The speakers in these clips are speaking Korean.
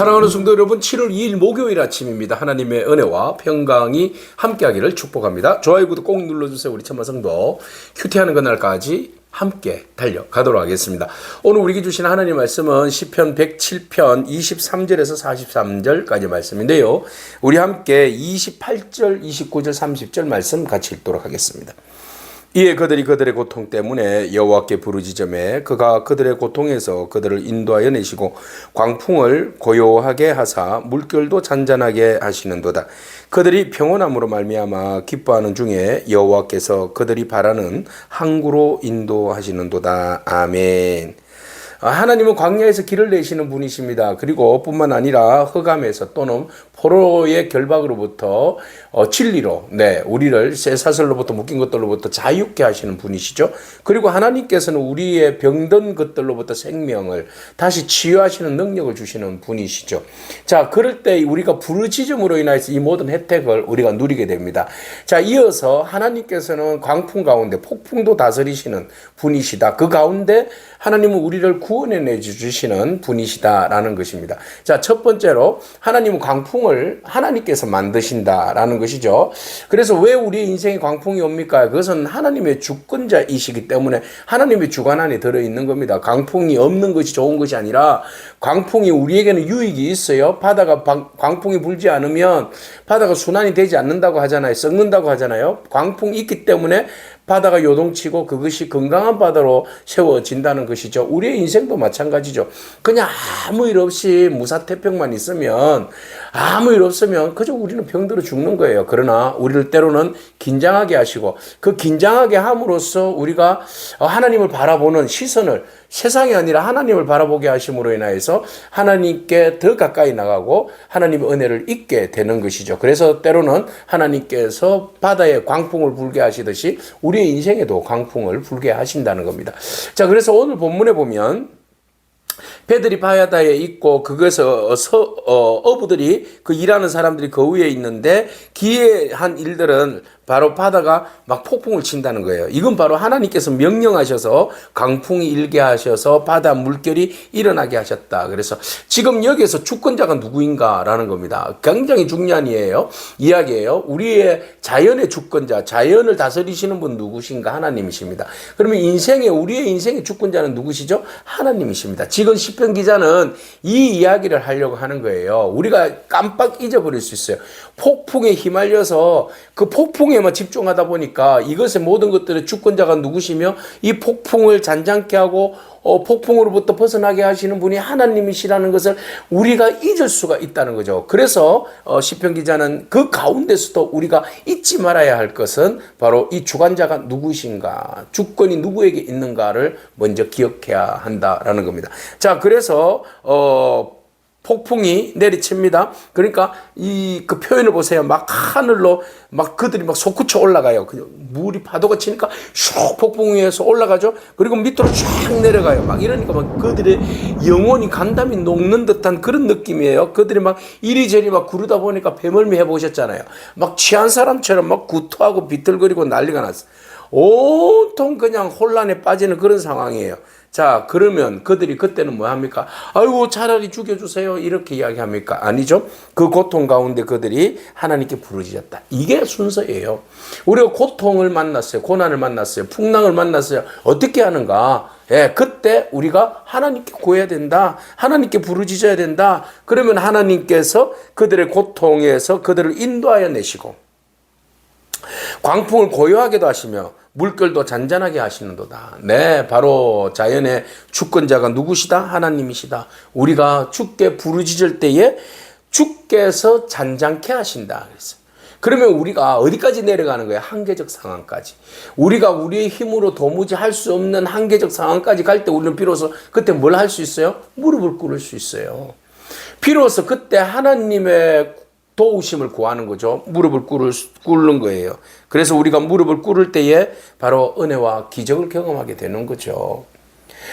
사랑하는 성도 여러분, 7월 2일 목요일 아침입니다. 하나님의 은혜와 평강이 함께하기를 축복합니다. 좋아요, 구독 꼭 눌러주세요. 우리 천만 성도 큐티하는 그날까지 함께 달려가도록 하겠습니다. 오늘 우리에게 주신 하나님 말씀은 시편 107편 23절에서 43절까지 말씀인데요. 우리 함께 28절, 29절, 30절 말씀 같이 읽도록 하겠습니다. 이에 그들이 그들의 고통 때문에 여호와께 부르짖으매 그가 그들의 고통에서 그들을 인도하여 내시고 광풍을 고요하게 하사 물결도 잔잔하게 하시는도다. 그들이 평온함으로 말미암아 기뻐하는 중에 여호와께서 그들이 바라는 항구로 인도하시는도다. 아멘. 하나님은 광야에서 길을 내시는 분이십니다. 그리고 뿐만 아니라 흑암에서 또는 포로의 결박으로부터 진리로 우리를 쇠사슬로부터 묶인 것들로부터 자유케 하시는 분이시죠. 그리고 하나님께서는 우리의 병든 것들로부터 생명을 다시 치유하시는 능력을 주시는 분이시죠. 자, 그럴 때 우리가 부르짖음으로 인해서 이 모든 혜택을 우리가 누리게 됩니다. 자, 이어서 하나님께서는 광풍 가운데 폭풍도 다스리시는 분이시다. 그 가운데 하나님은 우리를 구원해 주시는 분이시다라는 것입니다. 자, 첫 번째로 하나님은 광풍을 하나님께서 만드신다라는 것이죠. 그래서 왜 우리 인생에 광풍이 옵니까? 그것은 하나님의 주권자이시기 때문에 하나님의 주관 안에 들어있는 겁니다. 광풍이 없는 것이 좋은 것이 아니라 광풍이 우리에게는 유익이 있어요. 바다가 광풍이 불지 않으면 바다가 순환이 되지 않는다고 하잖아요. 썩는다고 하잖아요. 광풍이 있기 때문에 바다가 요동치고 그것이 건강한 바다로 세워진다는 것이죠. 우리의 인생도 마찬가지죠. 그냥 아무 일 없이 무사태평만 있으면 아무 일 없으면 그저 우리는 병들어 죽는 거예요. 그러나 우리를 때로는 긴장하게 하시고 그 긴장하게 함으로써 우리가 하나님을 바라보는 시선을 세상이 아니라 하나님을 바라보게 하심으로 인하여서 하나님께 더 가까이 나가고 하나님의 은혜를 잊게 되는 것이죠. 그래서 때로는 하나님께서 바다에 광풍을 불게 하시듯이 우리의 인생에도 광풍을 불게 하신다는 겁니다. 자, 그래서 오늘 본문에 보면 배들이 바다에 있고 그것에서 어부들이 그 일하는 사람들이 그 위에 있는데 기이한 일들은 바로 바다가 막 폭풍을 친다는 거예요. 이건 바로 하나님께서 명령하셔서 강풍이 일게 하셔서 바다 물결이 일어나게 하셨다. 그래서 지금 여기에서 주권자가 누구인가라는 겁니다. 굉장히 중요한 이야기예요. 우리의 자연의 주권자, 자연을 다스리시는 분 누구신가? 하나님이십니다. 그러면 우리의 인생의 주권자는 누구시죠? 하나님이십니다. 지금 시편 기자는 이 이야기를 하려고 하는 거예요. 우리가 깜빡 잊어버릴 수 있어요. 폭풍에 휘말려서 그 폭풍에만 집중하다 보니까 이것의 모든 것들의 주권자가 누구시며 이 폭풍을 잔잔케 하고 폭풍으로부터 벗어나게 하시는 분이 하나님이시라는 것을 우리가 잊을 수가 있다는 거죠. 그래서 시편 기자는 그 가운데서도 우리가 잊지 말아야 할 것은 바로 이 주관자가 누구신가, 주권이 누구에게 있는가를 먼저 기억해야 한다라는 겁니다. 자, 그래서 폭풍이 내리칩니다. 그러니까 그 표현을 보세요. 막 하늘로 막 그들이 막 솟구쳐 올라가요. 그냥 물이 파도가 치니까 슉 폭풍 위에서 올라가죠. 그리고 밑으로 쫙 내려가요. 막 이러니까 막 그들의 영혼이 간담이 녹는 듯한 그런 느낌이에요. 그들이 막 이리저리 막 구르다 보니까 배멀미 해보셨잖아요. 막 취한 사람처럼 막 구토하고 비틀거리고 난리가 났어요. 온통 그냥 혼란에 빠지는 그런 상황이에요. 자, 그러면 그들이 그때는 뭐 합니까? 아이고, 차라리 죽여주세요. 이렇게 이야기합니까? 아니죠. 그 고통 가운데 그들이 하나님께 부르짖었다. 이게 순서예요. 우리가 고통을 만났어요. 고난을 만났어요. 풍랑을 만났어요. 어떻게 하는가? 그때 우리가 하나님께 구해야 된다. 하나님께 부르짖어야 된다. 그러면 하나님께서 그들의 고통에서 그들을 인도하여 내시고 광풍을 고요하게도 하시며 물결도 잔잔하게 하시는도다. 네, 바로 자연의 주권자가 누구시다? 하나님이시다. 우리가 주께 부르짖을 때에 주께서 잔잔케 하신다. 그랬어요. 그러면 우리가 어디까지 내려가는 거예요? 한계적 상황까지. 우리가 우리의 힘으로 도무지 할 수 없는 한계적 상황까지 갈 때 우리는 비로소 그때 뭘 할 수 있어요? 무릎을 꿇을 수 있어요. 비로소 그때 하나님의 도우심을 구하는 거죠. 무릎을 꿇는 거예요. 그래서 우리가 무릎을 꿇을 때에 바로 은혜와 기적을 경험하게 되는 거죠.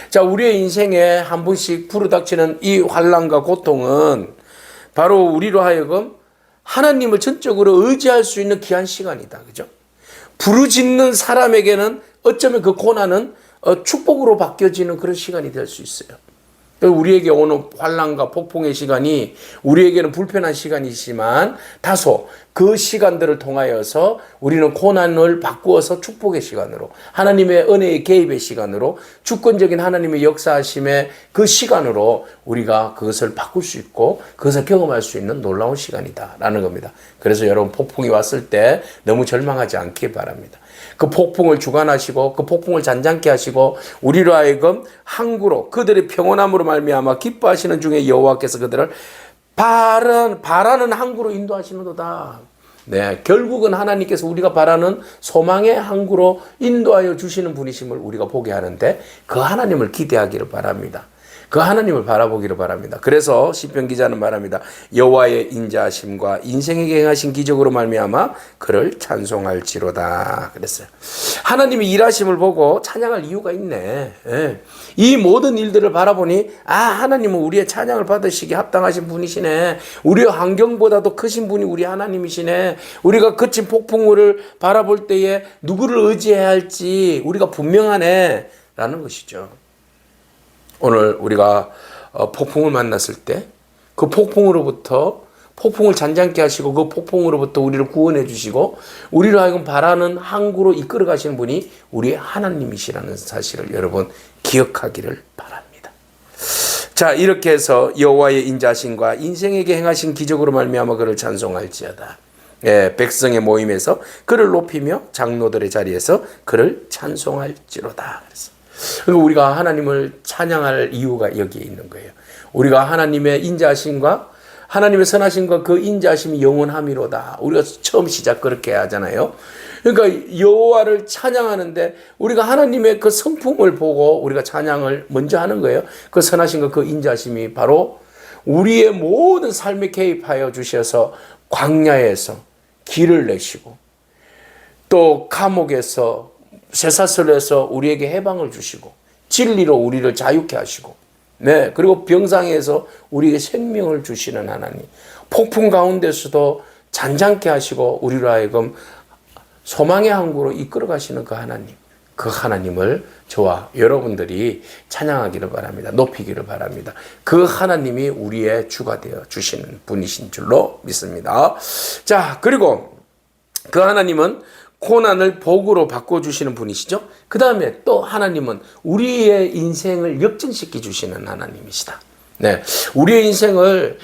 자, 우리의 인생에 한 번씩 부르닥치는 이 환난과 고통은 바로 우리로 하여금 하나님을 전적으로 의지할 수 있는 귀한 시간이다. 그죠? 부르짖는 사람에게는 어쩌면 그 고난은 축복으로 바뀌어지는 그런 시간이 될 수 있어요. 또 우리에게 오는 환난과 폭풍의 시간이 우리에게는 불편한 시간이지만 다소 그 시간들을 통하여서 우리는 고난을 바꾸어서 축복의 시간으로, 하나님의 은혜의 개입의 시간으로, 주권적인 하나님의 역사하심의 그 시간으로 우리가 그것을 바꿀 수 있고 그것을 경험할 수 있는 놀라운 시간이다라는 겁니다. 그래서 여러분, 폭풍이 왔을 때 너무 절망하지 않기 바랍니다. 그 폭풍을 주관하시고 그 폭풍을 잔잔케 하시고 우리로 하여금 항구로, 그들의 평온함으로 말미암아 기뻐하시는 중에 여호와께서 그들을 바라는 항구로 인도하시는도다. 네, 결국은 하나님께서 우리가 바라는 소망의 항구로 인도하여 주시는 분이심을 우리가 보게 하는데, 그 하나님을 기대하기를 바랍니다. 그 하나님을 바라보기를 바랍니다. 그래서 시편 기자는 말합니다. 여호와의 인자하심과 인생에게 행하신 기적으로 말미암아 그를 찬송할지로다 그랬어요. 하나님이 일하심을 보고 찬양할 이유가 있네. 예. 이 모든 일들을 바라보니 하나님은 우리의 찬양을 받으시기에 합당하신 분이시네. 우리의 환경보다도 크신 분이 우리 하나님이시네. 우리가 그친 폭풍우를 바라볼 때에 누구를 의지해야 할지 우리가 분명하네 라는 것이죠. 오늘 우리가 폭풍을 만났을 때 그 폭풍으로부터, 폭풍을 잔잔케 하시고 그 폭풍으로부터 우리를 구원해 주시고 우리를 하여금 바라는 항구로 이끌어 가시는 분이 우리의 하나님이시라는 사실을 여러분 기억하기를 바랍니다. 자, 이렇게 해서 여호와의 인자하심과 인생에게 행하신 기적으로 말미암아 그를 찬송할지어다. 예, 백성의 모임에서 그를 높이며 장로들의 자리에서 그를 찬송할지로다. 그래서 그러니까 우리가 하나님을 찬양할 이유가 여기에 있는 거예요. 우리가 하나님의 인자하심과 하나님의 선하심과 그 인자하심이 영원함이로다. 우리가 처음 시작 그렇게 하잖아요. 그러니까 여호와를 찬양하는데 우리가 하나님의 그 성품을 보고 우리가 찬양을 먼저 하는 거예요. 그 선하심과 그 인자하심이 바로 우리의 모든 삶에 개입하여 주셔서 광야에서 길을 내시고 또 감옥에서 쇠사슬에서 우리에게 해방을 주시고 진리로 우리를 자유케 하시고, 네, 그리고 병상에서 우리에게 생명을 주시는 하나님, 폭풍 가운데서도 잔잔케 하시고 우리로 하여금 소망의 항구로 이끌어 가시는 그 하나님, 그 하나님을 저와 여러분들이 찬양하기를 바랍니다. 높이기를 바랍니다. 그 하나님이 우리의 주가 되어 주시는 분이신 줄로 믿습니다. 자, 그리고 그 하나님은 고난을 복으로 바꿔주시는 분이시죠. 그 다음에 또 하나님은 우리의 인생을 역전시켜 주시는 하나님이시다. 네, 우리의 인생을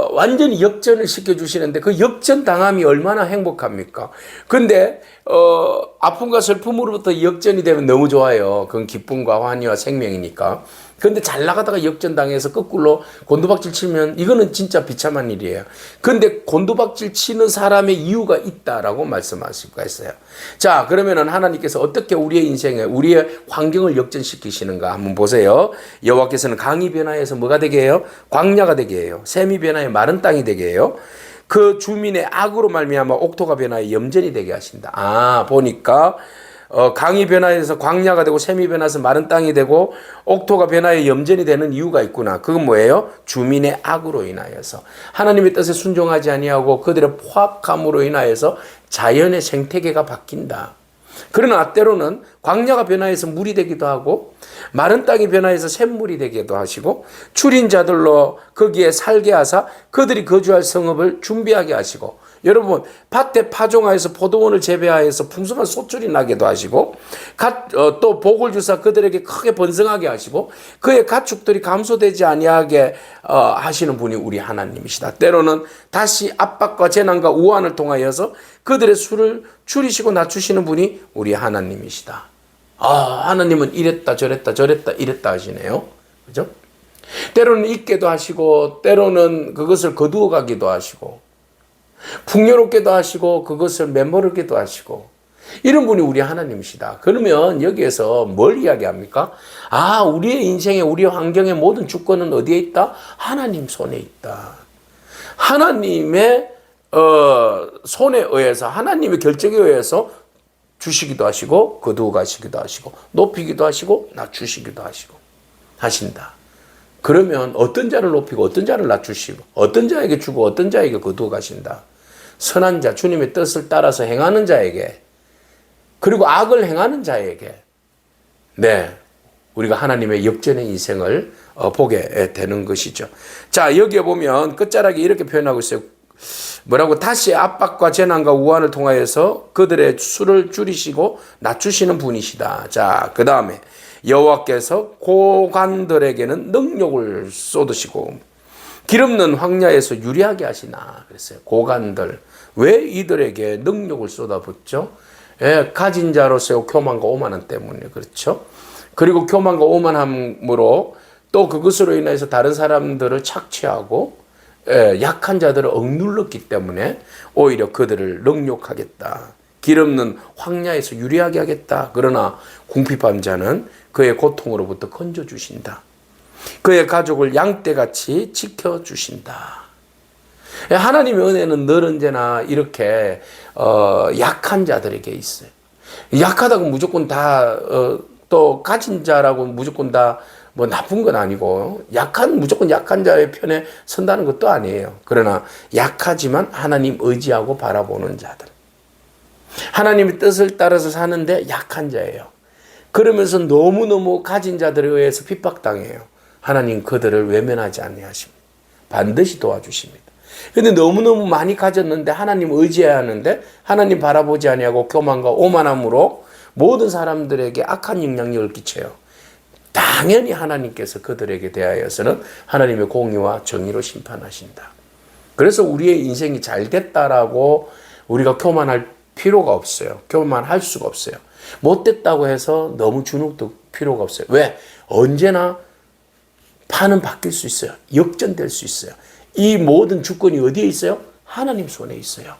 완전히 역전을 시켜주시는데 그 역전당함이 얼마나 행복합니까? 근데 아픔과 슬픔으로부터 역전이 되면 너무 좋아요. 그건 기쁨과 환희와 생명이니까. 근데 잘 나가다가 역전당해서 거꾸로 곤두박질 치면 이거는 진짜 비참한 일이에요. 근데 곤두박질 치는 사람의 이유가 있다라고 말씀하실 수가 있어요. 자, 그러면은 하나님께서 어떻게 우리의 인생에, 우리의 환경을 역전시키시는가 한번 보세요. 여호와께서는 강이 변화해서 뭐가 되게 해요? 광야가 되게 해요. 샘이 변화해 마른 땅이 되게 해요. 그 주민의 악으로 말미암아 옥토가 변화해 염전이 되게 하신다. 보니까 강이 변화해서 광야가 되고 샘이 변화해서 마른 땅이 되고 옥토가 변화해 염전이 되는 이유가 있구나. 그건 뭐예요? 주민의 악으로 인하여서, 하나님의 뜻에 순종하지 아니하고 그들의 포악함으로 인하여서 자연의 생태계가 바뀐다. 그러나 때로는 광야가 변화해서 물이 되기도 하고 마른 땅이 변화해서 샘물이 되기도 하시고 출인자들로 거기에 살게 하사 그들이 거주할 성읍을 준비하게 하시고, 여러분 밭에 파종하여서 포도원을 재배하여서 풍성한 소출이 나게도 하시고 또 복을 주사 그들에게 크게 번성하게 하시고 그의 가축들이 감소되지 아니하게 하시는 분이 우리 하나님이시다. 때로는 다시 압박과 재난과 우환을 통하여서 그들의 수를 줄이시고 낮추시는 분이 우리 하나님이시다. 하나님은 이랬다 저랬다 이랬다 하시네요. 그죠? 때로는 잊게도 하시고 때로는 그것을 거두어 가기도 하시고 풍요롭게도 하시고 그것을 메모르게도 하시고, 이런 분이 우리 하나님이시다. 그러면 여기에서 뭘 이야기합니까? 우리의 인생에, 우리의 환경의 모든 주권은 어디에 있다? 하나님 손에 있다. 하나님의 손에 의해서, 하나님의 결정에 의해서 주시기도 하시고 거두어 가시기도 하시고 높이기도 하시고 낮추시기도 하신다. 그러면 어떤 자를 높이고 어떤 자를 낮추시고 어떤 자에게 주고 어떤 자에게 거두어 가신다. 선한 자, 주님의 뜻을 따라서 행하는 자에게, 그리고 악을 행하는 자에게, 네, 우리가 하나님의 역전의 인생을 보게 되는 것이죠. 자, 여기에 보면 끝자락에 이렇게 표현하고 있어요. 뭐라고? 다시 압박과 재난과 우환을 통하여서 그들의 수를 줄이시고 낮추시는 분이시다. 자, 그 다음에 여호와께서 고관들에게는 능력을 쏟으시고 기름는 황야에서 유리하게 하시나 그랬어요. 고관들. 왜 이들에게 능력을 쏟아붓죠? 예, 가진 자로서의 교만과 오만함 때문에 그렇죠. 그리고 교만과 오만함으로 또 그것으로 인해서 다른 사람들을 착취하고 약한 자들을 억눌렀기 때문에 오히려 그들을 능욕하겠다. 기름는 황야에서 유리하게 하겠다. 그러나 궁핍한 자는 그의 고통으로부터 건져주신다. 그의 가족을 양떼같이 지켜주신다. 하나님의 은혜는 늘 언제나 이렇게 약한 자들에게 있어요. 약하다고 무조건 다 또 가진 자라고 무조건 다 뭐 나쁜 건 아니고 무조건 약한 자의 편에 선다는 것도 아니에요. 그러나 약하지만 하나님 의지하고 바라보는 자들. 하나님의 뜻을 따라서 사는데 약한 자예요. 그러면서 너무너무 가진 자들에 의해서 핍박당해요. 하나님 그들을 외면하지 아니하십니다. 반드시 도와주십니다. 근데 너무너무 많이 가졌는데 하나님 의지해야 하는데 하나님 바라보지 아니하고 교만과 오만함으로 모든 사람들에게 악한 영향력을 끼쳐요. 당연히 하나님께서 그들에게 대하여서는 하나님의 공의와 정의로 심판하신다. 그래서 우리의 인생이 잘 됐다라고 우리가 교만할 필요가 없어요. 교만할 수가 없어요. 못됐다고 해서 너무 주눅들 필요가 없어요. 왜? 언제나 판은 바뀔 수 있어요. 역전될 수 있어요. 이 모든 주권이 어디에 있어요? 하나님 손에 있어요.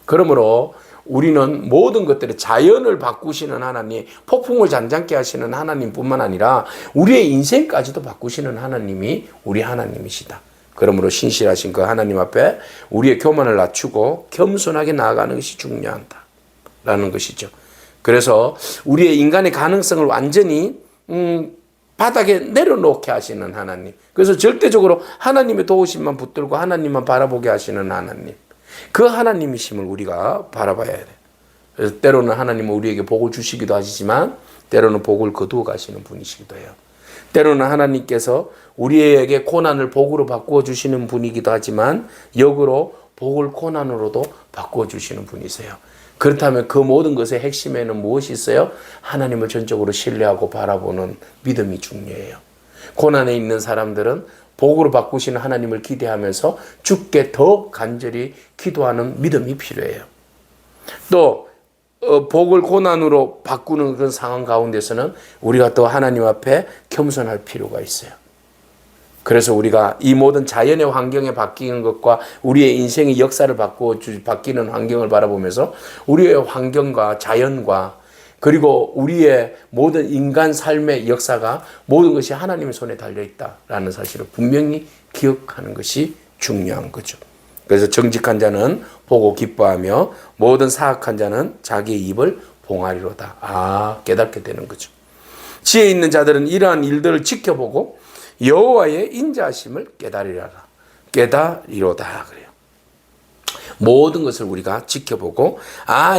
그러므로 우리는 모든 것들의 자연을 바꾸시는 하나님, 폭풍을 잔잔케 하시는 하나님뿐만 아니라 우리의 인생까지도 바꾸시는 하나님이 우리 하나님이시다. 그러므로 신실하신 그 하나님 앞에 우리의 교만을 낮추고 겸손하게 나아가는 것이 중요하다라는 것이죠. 그래서 우리의 인간의 가능성을 완전히 바닥에 내려놓게 하시는 하나님. 그래서 절대적으로 하나님의 도우심만 붙들고 하나님만 바라보게 하시는 하나님. 그 하나님이심을 우리가 바라봐야 돼요. 그래서 때로는 하나님은 우리에게 복을 주시기도 하시지만 때로는 복을 거두어 가시는 분이시기도 해요. 때로는 하나님께서 우리에게 고난을 복으로 바꾸어 주시는 분이기도 하지만 역으로 복을 고난으로도 바꾸어 주시는 분이세요. 그렇다면 그 모든 것의 핵심에는 무엇이 있어요? 하나님을 전적으로 신뢰하고 바라보는 믿음이 중요해요. 고난에 있는 사람들은 복으로 바꾸시는 하나님을 기대하면서 주께 더 간절히 기도하는 믿음이 필요해요. 또 복을 고난으로 바꾸는 그런 상황 가운데서는 우리가 또 하나님 앞에 겸손할 필요가 있어요. 그래서 우리가 이 모든 자연의 환경에 바뀌는 것과 우리의 인생의 역사를 바뀌는 환경을 바라보면서 우리의 환경과 자연과 그리고 우리의 모든 인간 삶의 역사가 모든 것이 하나님의 손에 달려있다라는 사실을 분명히 기억하는 것이 중요한 거죠. 그래서 정직한 자는 보고 기뻐하며 모든 사악한 자는 자기의 입을 봉하리로다. 깨닫게 되는 거죠. 지혜 있는 자들은 이러한 일들을 지켜보고 여호와의 인자하심을 깨달으리로다 그래요. 모든 것을 우리가 지켜보고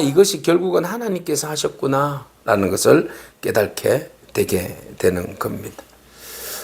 이것이 결국은 하나님께서 하셨구나 라는 것을 깨닫게 되게 되는 겁니다.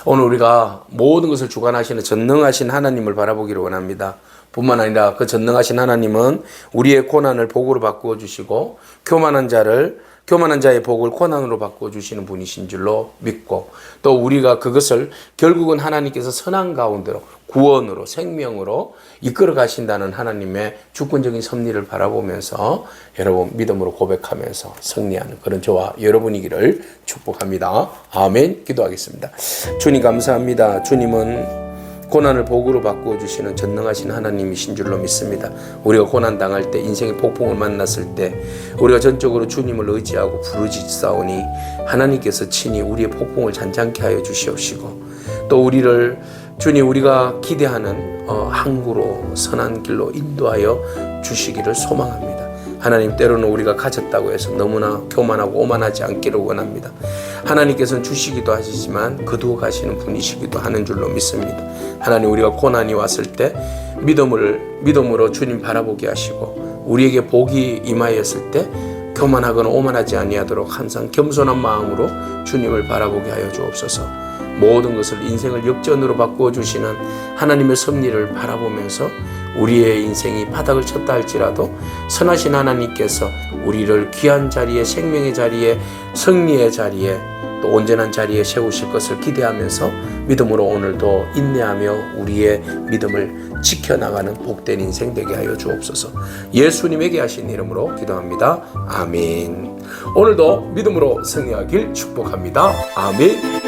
오늘 우리가 모든 것을 주관하시는 전능하신 하나님을 바라보기를 원합니다. 뿐만 아니라 그 전능하신 하나님은 우리의 고난을 복으로 바꾸어 주시고 교만한 자의 복을 고난으로 바꾸어 주시는 분이신 줄로 믿고 또 우리가 그것을 결국은 하나님께서 선한 가운데로 구원으로 생명으로 이끌어 가신다는 하나님의 주권적인 섭리를 바라보면서 여러분 믿음으로 고백하면서 승리하는 그런 저와 여러분이기를 축복합니다. 아멘. 기도하겠습니다. 주님 감사합니다. 주님은 고난을 복으로 바꾸어 주시는 전능하신 하나님이신 줄로 믿습니다. 우리가 고난 당할 때 인생의 폭풍을 만났을 때 우리가 전적으로 주님을 의지하고 부르짖사오니 하나님께서 친히 우리의 폭풍을 잔잔케 하여 주시옵시고 또 우리를 주님 우리가 기대하는 항구로 선한 길로 인도하여 주시기를 소망합니다. 하나님 때로는 우리가 가졌다고 해서 너무나 교만하고 오만하지 않기를 원합니다. 하나님께서는 주시기도 하시지만 거두어 가시는 분이시기도 하는 줄로 믿습니다. 하나님 우리가 고난이 왔을 때 믿음으로 주님 바라보게 하시고 우리에게 복이 임하였을 때 교만하거나 오만하지 아니하도록 항상 겸손한 마음으로 주님을 바라보게 하여 주옵소서. 모든 것을 인생을 역전으로 바꾸어 주시는 하나님의 섭리를 바라보면서 우리의 인생이 바닥을 쳤다 할지라도 선하신 하나님께서 우리를 귀한 자리에, 생명의 자리에, 승리의 자리에, 또 온전한 자리에 세우실 것을 기대하면서 믿음으로 오늘도 인내하며 우리의 믿음을 지켜나가는 복된 인생 되게 하여 주옵소서. 예수님에게 하신 이름으로 기도합니다. 아멘. 오늘도 믿음으로 승리하길 축복합니다. 아멘.